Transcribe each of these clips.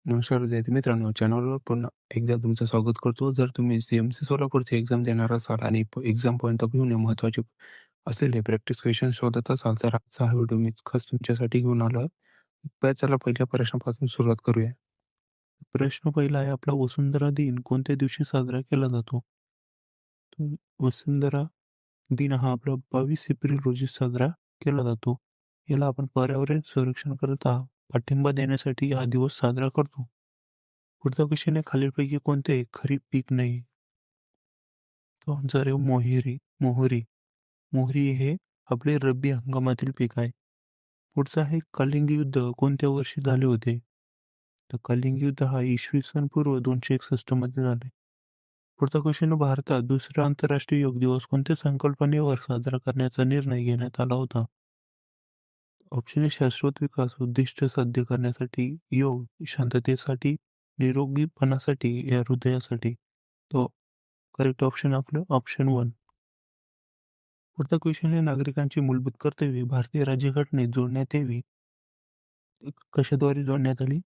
नमस्कार विद्यार्थी मित्रांनो, चॅनलवर पुन्हा एकदा तुमचं स्वागत करतो. जर तुम्ही CMC सोलापूरची एक्झाम देणार असाल आणि एक्झाम पॉईंट ऑफ व्ह्यूने महत्त्वाचे असलेले प्रॅक्टिस क्वेश्चन शोधत असाल, तर आजचा हा व्हिडिओ मी खास तुमच्यासाठी घेऊन आलो आहे. चला पहिल्या प्रश्नापासून सुरुवात करूया. प्रश्न पहिला आहे आपला, वसुंधरा दिन कोणत्या दिवशी साजरा केला जातो? तर वसुंधरा दिन हा आपला 22 एप्रिल रोजी साजरा केला जातो. याला आपण पर्यावरण संरक्षण करता पाठिंबा देण्यासाठी हा दिवस साजरा करतो. पुढचा क्वेश्चन आहे, खालीलपैकी कोणते खरीप पीक नाही? तो आन्सर आहे मोहरी. मोहरी मोहरी हे आपले रब्बी हंगामातील पीक आहे. पुढचं आहे, कलिंग युद्ध कोणत्या वर्षी झाले होते? तर कलिंग युद्ध हा इसवी सन पूर्व 261 मध्ये झाले. पुढचा क्वेश्चन, भारतात दुसरा आंतरराष्ट्रीय योग दिवस कोणत्या संकल्पनेवर साजरा करण्याचा निर्णय घेण्यात आला होता? ऑप्शन ए शाश्वत विकास, उद्दिष्ट साध्य करण्यासाठी, योग, शांततेसाठी, निरोगीपणासाठी या हृदयासाठी. तो करेक्ट ऑप्शन आपलं ऑप्शन 1. पुढचा क्वेश्चन आहे, नागरिकांची मूलभूत कर्तव्ये भारतीय राज्यघटनेत जोडण्यात यावी. कशाद्वारे जोडण्यात आली?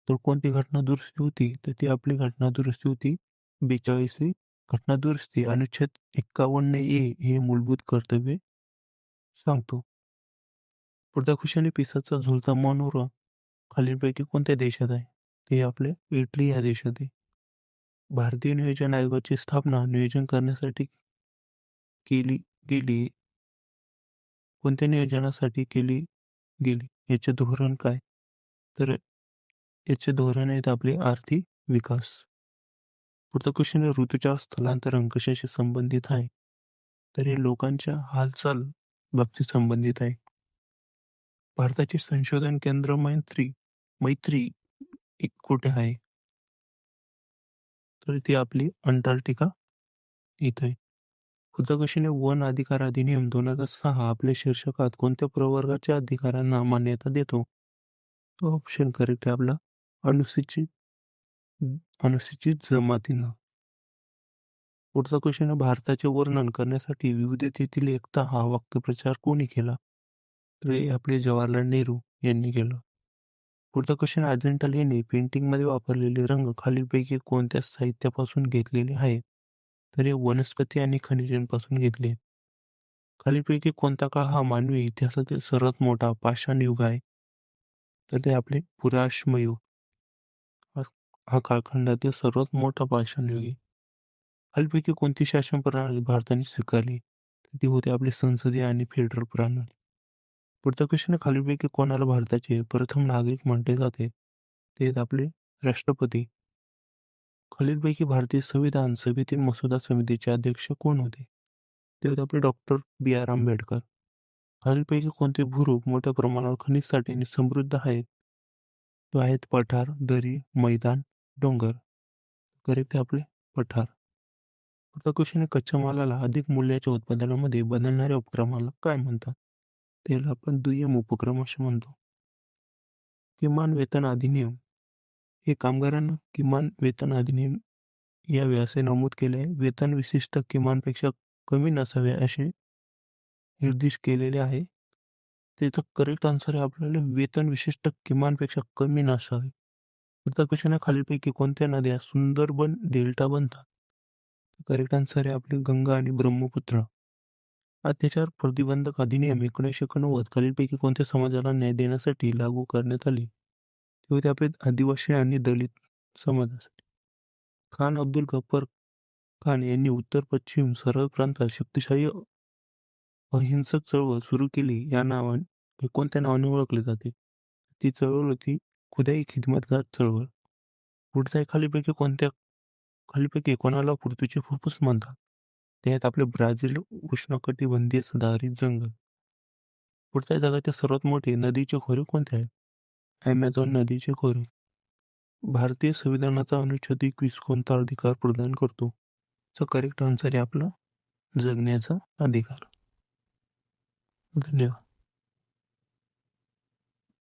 तर कोणती घटना दुरुस्ती होती? तर ती आपली घटना दुरुस्ती होती 42वी घटना दुरुस्ती. अनुच्छेद 51A हे मूलभूत कर्तव्ये सांगतो. पुढचा क्वेश्चन आहे, पिसाचा झुलता मनोरा खालीलपैकी कोणत्या देशात आहे? ते आपले इटली या देशात आहे. भारतीय नियोजन आयोगाची स्थापना नियोजन करण्यासाठी केली गेली. कोणत्या नियोजनासाठी केली गेली? याचे धोरण काय? तर याचे धोरण आहेत आपले आर्थिक विकास. पुढचा क्वेश्चन आहे, ऋतूच्या स्थलांतरण कशाशी संबंधित आहे? तर हे लोकांच्या हालचाल बाबतीत संबंधित आहे. भारताचे संशोधन केंद्र मैत्री मैत्री एक कुठे आहे? तर ती आपली अंटार्क्टिका इथे आहे. पुढचा क्वेश्चन आहे, वन अधिकार अधिनियम 2006 आपल्या शीर्षकात कोणत्या प्रवर्गाच्या अधिकारांना मान्यता देतो? तो ऑप्शन करेक्ट आहे आपला अनुसूचित अनुसूचित जमातींना. पुढचा क्वेश्चन आहे, भारताचे वर्णन करण्यासाठी विविधतेतील एकता हा वाक्प्रचार कोणी केला? तर हे आपले जवाहरलाल नेहरू यांनी केलं. पुढचा क्वेश्चन, अजंठा लेणी पेंटिंगमध्ये वापरलेले रंग खालीलपैकी कोणत्या साहित्यापासून घेतलेले आहे? तर हे वनस्पती आणि खनिजांपासून घेतले. खालीलपैकी कोणता काळ हा मानवी इतिहासातील सर्वात मोठा पाषाण युग आहे? तर ते आपले पुराश्म युग. हा कालखंडातील सर्वात मोठा पाषाण युग आहे. खालीलपैकी कोणती शासन प्रणाली भारताने स्वीकारली? ती होते आपली संसदीय आणि फेडरल प्रणाली. पुढचा क्वेश्चन, खालीलपैकी कोणाला भारताचे प्रथम नागरिक म्हटले जाते? ते आहेत आपले राष्ट्रपती. खालीलपैकी भारतीय संविधान सभेतील मसुदा समितीचे अध्यक्ष कोण होते? ते होते आपले डॉक्टर B.R. आंबेडकर. खालीलपैकी कोणते भूरूप मोठ्या प्रमाणावर खनिज साठ्याने समृद्ध आहेत? तो आहेत पठार, दरी, मैदान, डोंगर. करेक्ट आहे आपले पठार. पुढचा क्वेश्चन आहे, कच्च्या मालाला अधिक मूल्याच्या उत्पादनामध्ये बदलणाऱ्या उपक्रमाला काय म्हणतात? त्याला आपण दुय्यम उपक्रम असे म्हणतो. किमान वेतन अधिनियम हे कामगारांना किमान वेतन अधिनियम या व्यवसाय नमूद केले, वेतन विशिष्ट किमानपेक्षा कमी नसावे असे निर्दिष्ट केलेले आहे. त्याचं करेक्ट आन्सर आहे आपल्याला वेतन विशिष्ट किमानपेक्षा कमी नसावे. पुढचा क्वेश्चन आहे, खालीलपैकी कोणत्या नद्या सुंदरबन डेल्टा बनतात? करेक्ट आन्सर आहे आपले गंगा आणि ब्रह्मपुत्र. अत्याचार प्रतिबंधक अधिनियम 1989 खालीलपैकी कोणत्या समाजाला न्याय देण्यासाठी लागू करण्यात आली? ते होते आपले आदिवासी आणि दलित समाजासाठी. खान अब्दुल गफ्फार खान यांनी उत्तर पश्चिम सरहद प्रांतात शक्तिशाली अहिंसक चळवळ सुरू केली. या नावाने कोणत्या नावाने ओळखले जाते? ती चळवळ होती खुदाई खिदमतगार चळवळ. पुढचा आहे, खालीपैकी कोणाला पृथ्वीचे फुफ्फुस म्हणतात? ते आहेत आपले ब्राझील उष्णकटिबंधीय सदाहरित जंगल. पुढच्या जगातील सर्वात मोठे नदीचे खोरे कोणते आहे? ॲमेझॉन नदीचे खोरे. भारतीय संविधानाचा अनुच्छेद 21 कोणता अधिकार प्रदान करतो? चा करेक्ट आन्सर आहे आपला जगण्याचा अधिकार. धन्यवाद.